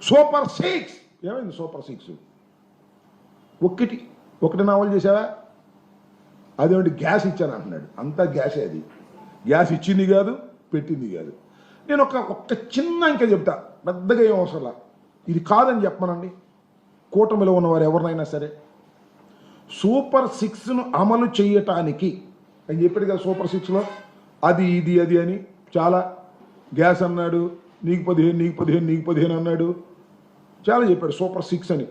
Super 6 ఏమైంది? Super 6 ఒకటి naval చేసావా? అదేమిటి గ్యాస్ ఇచ్చాను అంటున్నాడు. అంతా గ్యాసే. అది గ్యాస్ ఇచ్చింది కాదు, పెట్టింది కాదు. నేను ఒక్క చిన్న ఇంకా చెప్తా, పెద్దగా ఏం అవసరంలా. ఇది కాదని చెప్పమనండి కూటమిలో ఉన్నవారు ఎవరినైనా సరే. సూపర్ 6ను అమలు చేయటానికి అని చెప్పాడు కదా. సూపర్ 6లో అది ఇది అది అని చాలా, గ్యాస్ అన్నాడు, నీకు 15 నీకు 15 నీకు 15 అన్నాడు, చాలా చెప్పాడు సూపర్ 6 అని.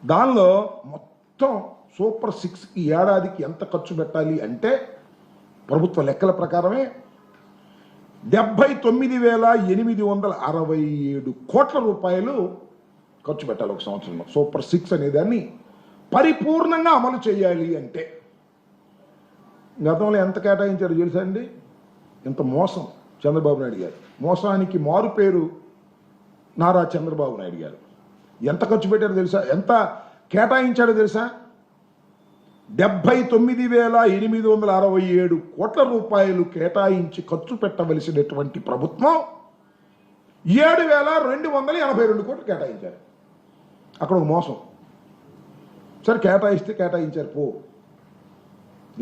దానిలో మొత్తం సూపర్ 6కి ఏడాదికి ఎంత ఖర్చు పెట్టాలి అంటే ప్రభుత్వ లెక్కల ప్రకారమే 79,867 కోట్ల రూపాయలు ఖర్చు పెట్టాలి ఒక సంవత్సరంలో. సూపర్ 6 అనే దాన్ని పరిపూర్ణంగా అమలు చేయాలి అంటే గతంలో ఎంత కేటాయించారో తెలుసా అండి? ఎంత మోసం చంద్రబాబు నాయుడు గారు. మోసానికి మారు పేరు నారా చంద్రబాబు నాయుడు గారు. ఎంత ఖర్చు పెట్టారో తెలుసా? ఎంత కేటాయించాడో తెలుసా? 79,867 కోట్ల రూపాయలు కేటాయించి ఖర్చు పెట్టవలసినటువంటి ప్రభుత్వం 7,282 కోట్లు కేటాయించారు. అక్కడ ఒక మోసం. సరే కేటాయిస్తే కేటాయించారు పో.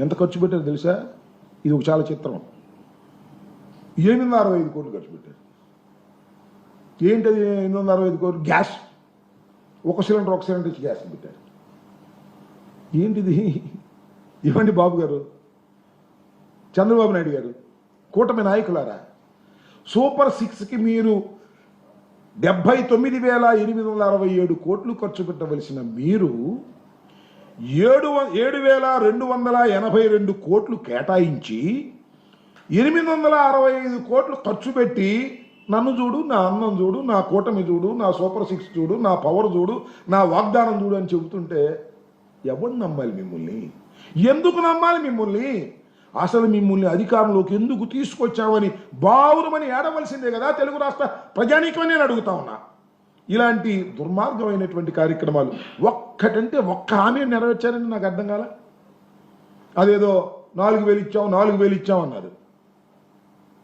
ఎంత ఖర్చు పెట్టారు తెలుసా? ఇది ఒక చాలా చిత్రం. 865 కోట్లు ఖర్చు పెట్టారు. ఏంటది 865 కోట్లు? గ్యాస్. ఒక సిలిండర్ ఇచ్చి గ్యాస్ పెట్టారు. ఏంటిది? ఇవ్వండి బాబు గారు, చంద్రబాబు నాయుడు గారు, కూటమి నాయకులారా. సూపర్ 6కి మీరు 79,867 కోట్లు ఖర్చు పెట్టవలసిన మీరు 7,282 కోట్లు కేటాయించి 865 కోట్లు ఖర్చు పెట్టి నన్ను చూడు, నా అన్నం చూడు, నా కూటమి చూడు, నా సూపర్ 6 చూడు, నా పవర్ చూడు, నా వాగ్దానం చూడు అని చెబుతుంటే ఎవరు నమ్మాలి మిమ్మల్ని? ఎందుకు నమ్మాలి మిమ్మల్ని? అసలు మిమ్మల్ని అధికారంలోకి ఎందుకు తీసుకొచ్చామని బావురమని ఏడవలసిందే కదా తెలుగు రాష్ట్ర ప్రజానీకమని నేను అడుగుతా ఉన్నా. ఇలాంటి దుర్మార్గమైనటువంటి కార్యక్రమాలు ఒక్కటంటే ఒక్క హామీ నెరవేర్చారని నాకు అర్థం కాల. అదేదో 4,000 ఇచ్చాం అన్నారు.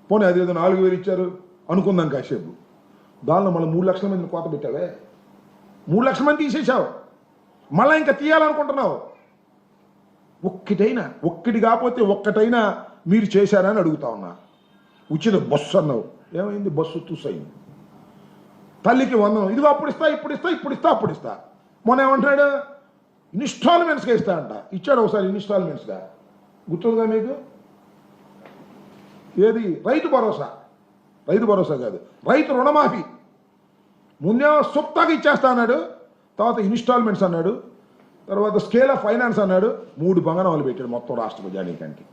పోనీ అదేదో 4,000 ఇచ్చారు అనుకుందాం కాసేపు. దానిలో మళ్ళీ 3 లక్షల మందిని కోత పెట్టావే. 3 లక్షల మంది తీసేశావు, మళ్ళీ ఇంకా తీయాలనుకుంటున్నావు. ఒక్కటి కాకపోతే ఒక్కటైనా మీరు చేశారని అడుగుతా ఉన్నా. ఉచిత బస్సు అన్నావు, ఏమైంది? బస్సు చూసైంది. తల్లికి 100, ఇదిగో అప్పుడు ఇస్తా. మొన్న ఏమంటాడు? ఇన్స్టాల్మెంట్స్గా ఇస్తా అంట. ఇచ్చాడు ఒకసారి ఇన్స్టాల్మెంట్స్గా, గుర్తుందిగా మీకు? ఏది? రైతు భరోసా కాదు, రైతు రుణమాఫీ. ముందే సొత్తాగా ఇచ్చేస్తా అన్నాడు, తర్వాత ఇన్స్టాల్మెంట్స్ అన్నాడు, తర్వాత స్కేల్ ఆఫ్ ఫైనాన్స్ అన్నాడు. 3 బంగారాలు పెట్టాడు మొత్తం రాష్ట్ర ప్రజానీకానికి.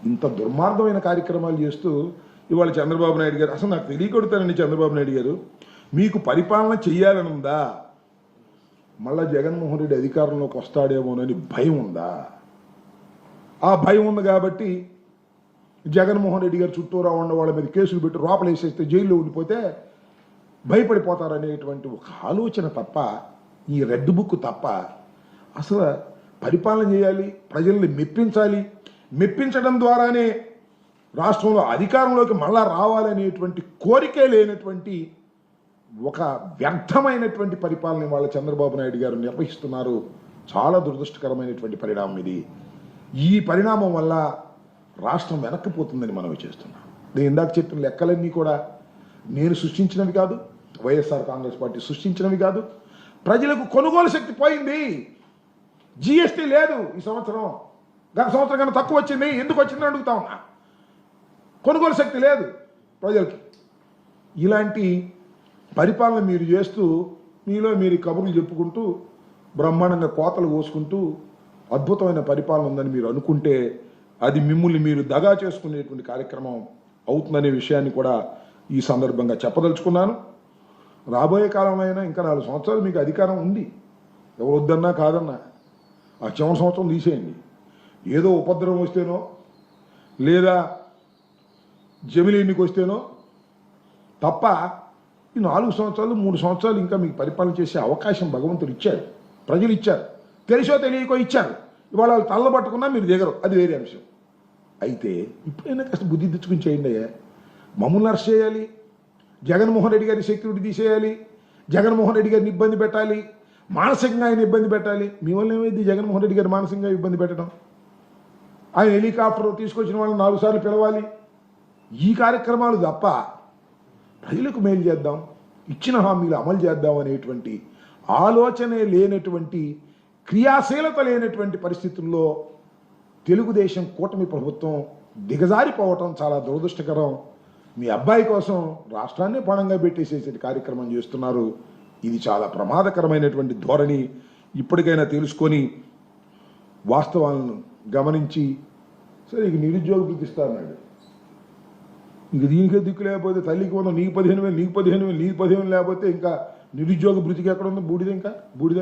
ఇంత దుర్మార్గమైన కార్యక్రమాలు చేస్తూ ఇవాళ చంద్రబాబు నాయుడు గారు, అసలు నాకు తెలియకొడతానండి చంద్రబాబు నాయుడు గారు, మీకు పరిపాలన చెయ్యాలని ఉందా? మళ్ళా జగన్మోహన్ రెడ్డి అధికారంలోకి వస్తాడేమోనని భయం ఉందా? ఆ భయం ఉంది కాబట్టి జగన్మోహన్ రెడ్డి గారు చుట్టూరా ఉన్న వాళ్ళ మీద కేసులు పెట్టి లోపల వేసేస్తే జైల్లో ఉండిపోతే భయపడిపోతారనేటువంటి ఒక ఆలోచన తప్ప, ఈ రెడ్ బుక్ తప్ప అసలు పరిపాలన చేయాలి, ప్రజల్ని మెప్పించడం ద్వారానే రాష్ట్రంలో అధికారంలోకి మళ్ళా రావాలనేటువంటి కోరికే లేనటువంటి ఒక వ్యర్థమైనటువంటి పరిపాలన వాళ్ళ చంద్రబాబు నాయుడు గారు నిర్వహిస్తున్నారు. చాలా దురదృష్టకరమైనటువంటి పరిణామం ఇది. ఈ పరిణామం వల్ల రాష్ట్రం వెనక్కిపోతుందని మనం చేస్తున్నాం. నేను ఇందాక చెప్పిన లెక్కలన్నీ కూడా నేను సృష్టించినవి కాదు, వైఎస్ఆర్ కాంగ్రెస్ పార్టీ సృష్టించినవి కాదు. ప్రజలకు కొనుగోలు శక్తి పోయింది. జిఎస్టీ లేదు ఈ సంవత్సరం, గత సంవత్సరం కన్నా తక్కువ వచ్చింది. ఎందుకు వచ్చిందని అడుగుతా ఉన్నా. కొనుగోలు శక్తి లేదు ప్రజలకి. ఇలాంటి పరిపాలన మీరు చేస్తూ మీలో మీరు కబుర్లు చెప్పుకుంటూ బ్రహ్మాండంగా కోతలు కోసుకుంటూ అద్భుతమైన పరిపాలన ఉందని మీరు అనుకుంటే అది మిమ్మల్ని మీరు దగా చేసుకునేటువంటి కార్యక్రమం అవుతుందనే విషయాన్ని కూడా ఈ సందర్భంగా చెప్పదలుచుకున్నాను. రాబోయే కాలంలో అయినా ఇంకా 4 సంవత్సరాలు మీకు అధికారం ఉంది. ఎవరు వద్దన్నా కాదన్నా ఆ చివరి సంవత్సరం తీసేయండి. ఏదో ఉపద్రవం వస్తేనో లేదా జమిలి ఎన్నిక వస్తేనో తప్ప ఈ 4 సంవత్సరాలు 3 సంవత్సరాలు ఇంకా మీకు పరిపాలన చేసే అవకాశం భగవంతుడు ఇచ్చాడు, ప్రజలు ఇచ్చారు, తెలిసో తెలియకో ఇచ్చారు. ఇవాళ వాళ్ళు తల్లబట్టుకున్నా మీరు దిగరు, అది వేరే అంశం. అయితే ఇప్పుడైనా కాస్త బుద్ధి తెచ్చుకుని చేయండి అయ్యా. మమ్మల్ని అరెస్ట్ చేయాలి, జగన్మోహన్ రెడ్డి గారి సెక్యూరిటీ తీసేయాలి, జగన్మోహన్ రెడ్డి గారిని ఇబ్బంది పెట్టాలి, మానసికంగా ఆయన ఇబ్బంది పెట్టాలి. మీ వల్ల ఏమైంది జగన్మోహన్ రెడ్డి గారు మానసికంగా ఇబ్బంది పెట్టడం? ఆయన హెలికాప్టర్ తీసుకొచ్చిన వాళ్ళని 4 సార్లు పిలవాలి. ఈ కార్యక్రమాలు తప్ప ప్రజలకు మేలు చేద్దాం, ఇచ్చిన హామీలు అమలు చేద్దాం అనేటువంటి ఆలోచనే లేనటువంటి, క్రియాశీలత లేనటువంటి పరిస్థితుల్లో తెలుగుదేశం కూటమి ప్రభుత్వం దిగజారిపోవటం చాలా దురదృష్టకరం. మీ అబ్బాయి కోసం రాష్ట్రాన్ని పణంగా పెట్టేసేసే కార్యక్రమం చేస్తున్నారు. ఇది చాలా ప్రమాదకరమైనటువంటి ధోరణి. ఇప్పటికైనా తెలుసుకొని వాస్తవాలను గమనించి, సరే ఇక నిరుద్యోగ వృత్తి ఇస్తా అన్నాడు, ఇంక దీనికే దిక్కు లేకపోతే తల్లికి 100, నీకు 15,000, నీకు 15,000, నీకు 15,000 లేకపోతే ఇంకా నిరుద్యోగ భృతికి ఎక్కడ ఉంది? బూడిద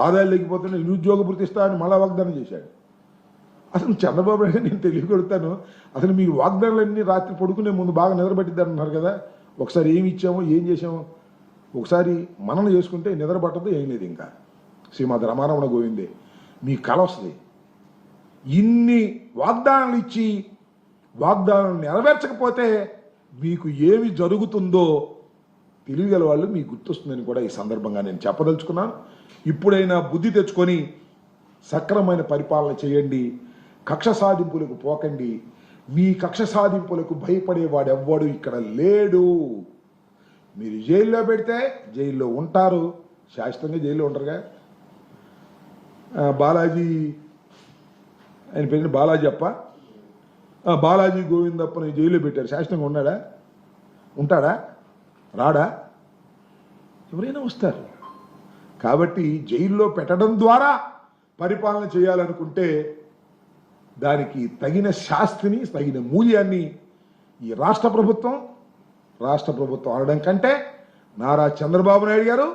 ఆదాయాలు లేకపోతే నిరుద్యోగ భృతి ఇస్తా అని మళ్ళా వాగ్దానం చేశాడు. అసలు చంద్రబాబు నాయుడు నేను తెలియగలుగుతాను, అసలు మీరు వాగ్దానాలన్నీ రాత్రి పడుకునే ముందు బాగా నిద్రపట్టిద్దారన్నారు కదా. ఒకసారి ఏమి ఇచ్చామో ఏం చేసామో ఒకసారి మనన చేసుకుంటే నిద్ర పట్టదు, ఏం లేదు. ఇంకా శ్రీమద్ రమారమణ గోవిందే మీ కల వస్తుంది. ఇన్ని వాగ్దానాలు ఇచ్చి వాగ్దానం నెరవేర్చకపోతే మీకు ఏమి జరుగుతుందో తెలియగల వాళ్ళు మీకు గుర్తొస్తుందని కూడా ఈ సందర్భంగా నేను చెప్పదలుచుకున్నాను. ఇప్పుడైనా బుద్ధి తెచ్చుకొని సక్రమమైన పరిపాలన చేయండి, కక్ష సాధింపులకు పోకండి. మీ కక్ష సాధింపులకు భయపడేవాడెవ్వడు ఇక్కడ లేడు. మీరు జైల్లో పెడితే జైల్లో ఉంటారు, శాశ్వతంగా జైల్లో ఉంటారుగా. బాలాజీ, ఆయన పేరు బాలాజీ అప్ప, బాలాజీ గోవిందప్పని జైల్లో పెట్టారు, శాశ్వతంగా ఉంటాడా? రాడా? ఎవరైనా వస్తారు. కాబట్టి జైల్లో పెట్టడం ద్వారా పరిపాలన చేయాలనుకుంటే దానికి తగిన శాస్తిని, తగిన మూల్యాన్ని ఈ రాష్ట్ర ప్రభుత్వం అనడం కంటే నారా చంద్రబాబు నాయుడు గారు,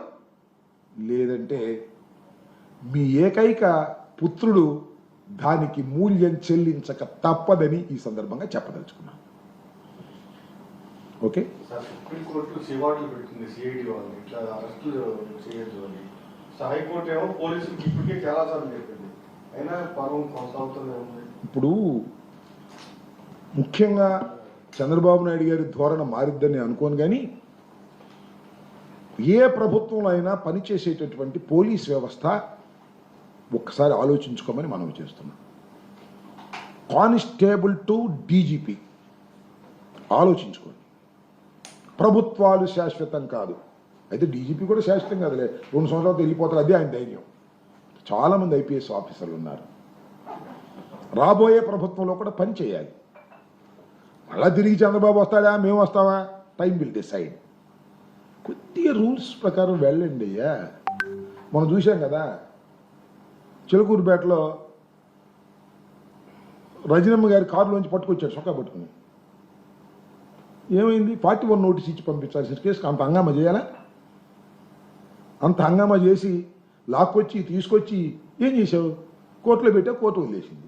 లేదంటే మీ ఏకైక పుత్రుడు దానికి మూల్యం చెల్లించక తప్పదని ఈ సందర్భంగా చెప్పదలుచుకున్నాను. ఓకే, సుప్రీంకోర్టు సివార్డులు పెడుతుంది సిఐడి వాళ్ళని, ఇట్లా అరెస్టులు చేయొద్దు అని. హైకోర్టు ఏమో పోలీసులకు ఇప్పటికే చాలా సార్లు చెప్పింది, అయినా పర్వం కొనసాగుతూనే ఉంది. ఇప్పుడు ముఖ్యంగా చంద్రబాబు నాయుడు గారి ధోరణి మారిద్దని అనుకోను, కానీ ఏ ప్రభుత్వంలో అయినా పనిచేసేటటువంటి పోలీస్ వ్యవస్థ ఒక్కసారి ఆలోచించుకోమని మనం చేస్తున్నాం. కానిస్టేబుల్ టు డీజీపీ ఆలోచించుకోండి. ప్రభుత్వాలు శాశ్వతం కాదు, అయితే డీజీపీ కూడా శాశ్వతం కాదులే, 2 సంవత్సరాలతో వెళ్ళిపోతారు, అదే ఆయన ధైర్యం. చాలామంది ఐపీఎస్ ఆఫీసర్లు ఉన్నారు, రాబోయే ప్రభుత్వంలో కూడా పని చేయాలి. మళ్ళా తిరిగి చంద్రబాబు వస్తాడా, మేము వస్తావా, టైం విల్ డిసైడ్. కొద్దిగా రూల్స్ ప్రకారం వెళ్ళండి అయ్యా. మనం చూసాం కదా, చిలకూరుపేటలో రజనమ్మ గారి కారులోంచి పట్టుకొచ్చాడు చొక్కా పట్టుకుని. ఏమైంది? 41 నోటీస్ ఇచ్చి పంపించాల్సిన కేసు అంత హంగామా చేయాలా? అంత హంగామా చేసి లాక్కొచ్చి తీసుకొచ్చి ఏం చేసావు? కోర్టులో పెట్టా, కోర్టు వదిలేసింది.